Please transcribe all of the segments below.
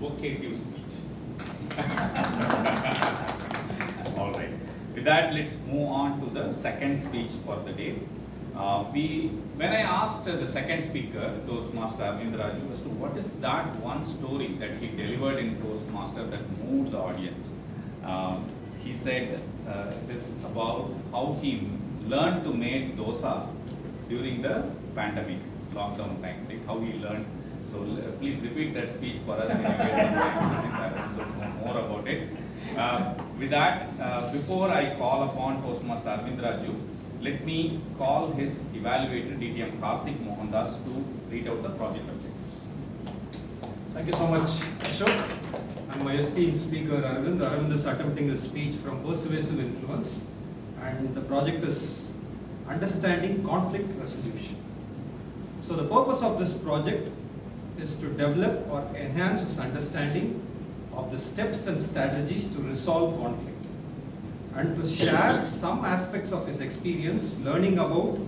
evocative speech. All right. With that, let's move on to the second speech for the day. When I asked the second speaker, Toastmaster Arvindraju, as to what is that one story that he delivered in Toastmaster that moved the audience, he said it is about how he learned to make dosa during the pandemic, lockdown time, like how he learned. So please repeat that speech for us when you get some time. I want to know more about it. With that, before I call upon Toastmaster Arvindraju, let me call his evaluator DTM Karthik Mohandas to read out the project objectives. Thank you so much, Ashok. And my esteemed speaker Arvind. Arvind is attempting a speech from Persuasive Influence, and the project is Understanding Conflict Resolution. So the purpose of this project is to develop or enhance his understanding of the steps and strategies to resolve conflict, and to share some aspects of his experience learning about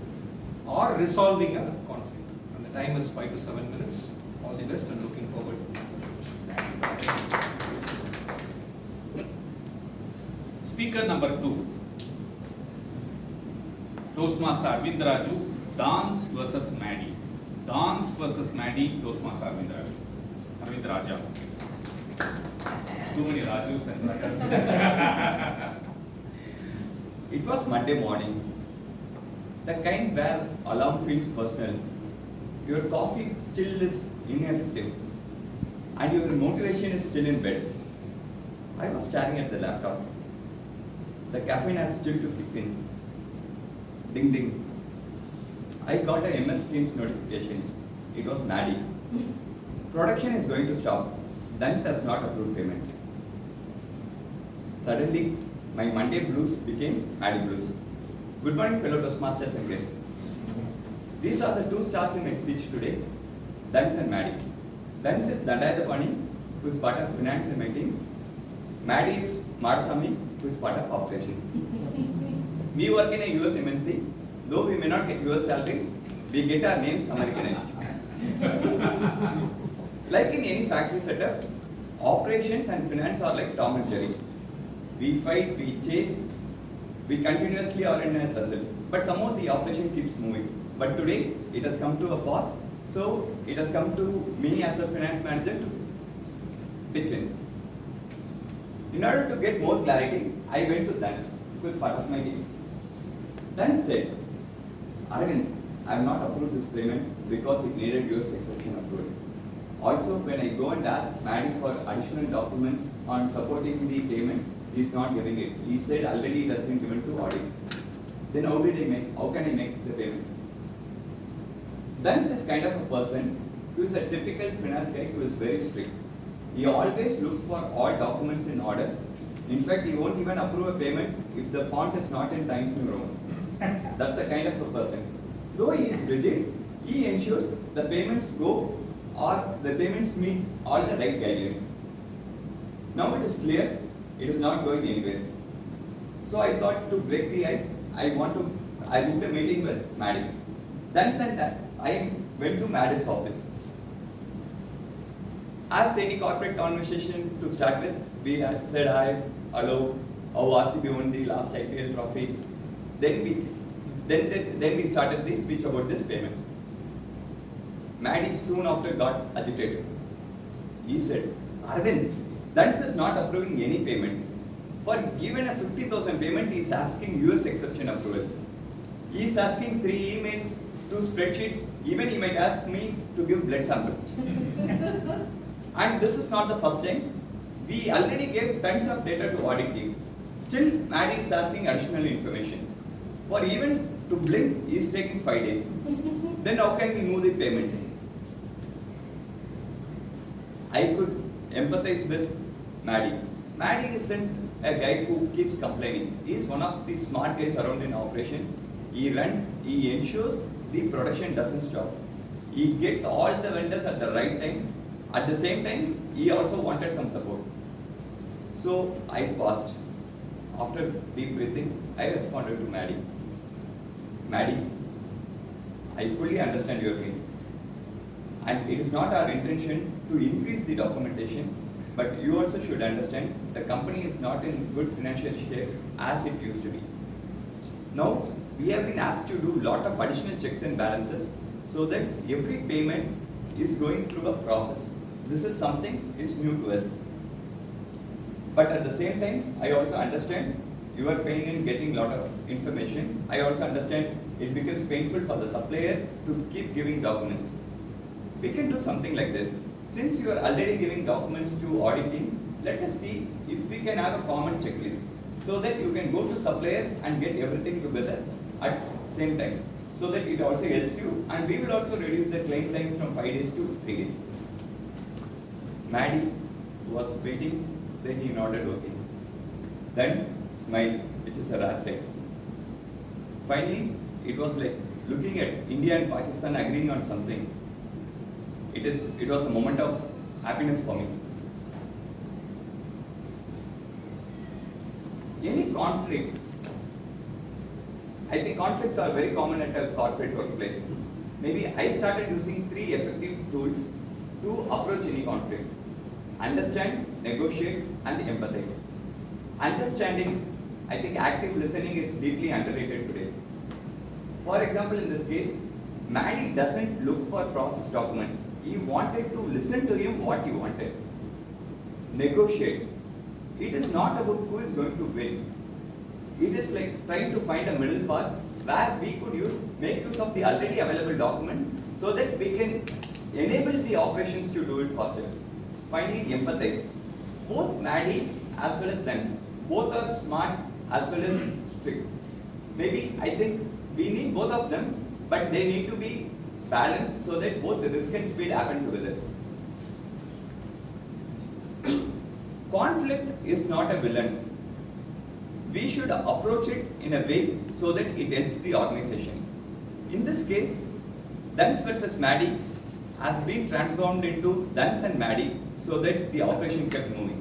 or resolving a conflict. And the time is 5 to 7 minutes. All the best and looking forward. Speaker number 2, Toastmaster Arvindraju, Dance versus Maddie. Dance versus Maddie, Toastmaster Arvindraju. Arvindraja. Too many Rajus and Rajas. It was Monday morning, the kind where alarm feels personal, your coffee still is ineffective, and your motivation is still in bed. I was staring at the laptop. The caffeine has still to kick in. Ding ding. I got a MS Teams notification. It was Maddie. Production is going to stop. Dance has not approved payment. Suddenly, my Monday blues became Maddie blues. Good morning, fellow Toastmasters and guests. These are the two stars in my speech today, Dance and Maddie. Dance is Dandaya the Pani, who is part of finance in my team. Maddie is Marasamy, who is part of operations. We work in a US MNC. Though we may not get US salaries, we get our names Americanized. Like in any factory setup, operations and finance are like Tom and Jerry. We fight, we chase, we continuously are in a tussle. But somehow the operation keeps moving. But today, it has come to a pause. So it has come to me as a finance manager to pitch in. In order to get more clarity, I went to Dance, who is part of my team. Dance said, Arvind, I have not approved this payment because it needed US exception approval. Also, when I go and ask Maddie for additional documents on supporting the payment, he is not giving it. He said already it has been given to audit. Then how can I make the payment? Dance is kind of a person who is a typical finance guy who is very strict. He always looks for all documents in order. In fact, he won't even approve a payment if the font is not in Times New Roman. That's the kind of a person. Though he is rigid, he ensures the payments go or the payments meet all the right guidelines. Now it is clear, it is not going anywhere. So I thought to break the ice, I booked a meeting with Maddie. Then I went to Maddie's office. As any corporate conversation to start with, we had said hi, hello, how RCB won the last IPL trophy. Then we started the speech about this payment. Maddie soon after got agitated. He said, Arvind, Dance is not approving any payment. For given a 50,000 payment, he is asking US exception approval. He is asking 3 emails, 2 spreadsheets, even he might ask me to give blood sample. And this is not the first time. We already gave tons of data to audit team. Still, Maddie is asking additional information. For even to blink, he is taking 5 days. Then how can we move the payments? I could empathize with Maddie. Maddie isn't a guy who keeps complaining. He is one of the smart guys around in operation. He ensures the production doesn't stop. He gets all the vendors at the right time. At the same time, he also wanted some support. So I paused. After deep breathing, I responded to Maddie. Maddie, I fully understand your pain. And it is not our intention to increase the documentation, but you also should understand the company is not in good financial shape as it used to be. Now, we have been asked to do a lot of additional checks and balances so that every payment is going through a process. This is something is new to us. But at the same time, I also understand you are paying and getting a lot of information. I also understand it becomes painful for the supplier to keep giving documents. We can do something like this. Since you are already giving documents to audit team, let us see if we can have a common checklist so that you can go to supplier and get everything together at same time. So that it also helps you, and we will also reduce the claim time from 5 days to 3 days. Maddie was waiting, then he nodded okay. Then smile, which is a rare sight. Finally, it was like looking at India and Pakistan agreeing on something. It was a moment of happiness for me. Any conflict, I think conflicts are very common at a corporate workplace. Maybe I started using 3 effective tools to approach any conflict. Understand, negotiate, and empathize. Understanding, I think active listening is deeply underrated today. For example, in this case, Maddie doesn't look for process documents. He wanted to listen to him what he wanted. Negotiate. It is not about who is going to win. It is like trying to find a middle path where we could make use of the already available documents so that we can enable the operations to do it faster. Finally, empathize. Both Maddie as well as Lens, both are smart as well as strict. Maybe I think we need both of them, but they need to be balanced so that both the risk and speed happen together. Conflict is not a villain. We should approach it in a way so that it helps the organization. In this case, Duns versus Maddie has been transformed into Duns and Maddie so that the operation kept moving.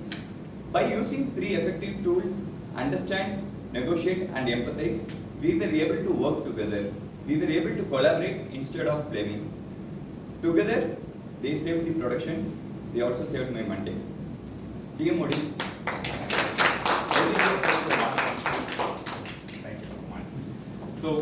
By using 3 effective tools, understand, negotiate, and empathize, we were able to work together. We were able to collaborate instead of blaming. Together, they saved the production. They also saved my Monday. TM Modi. Thank you so much. So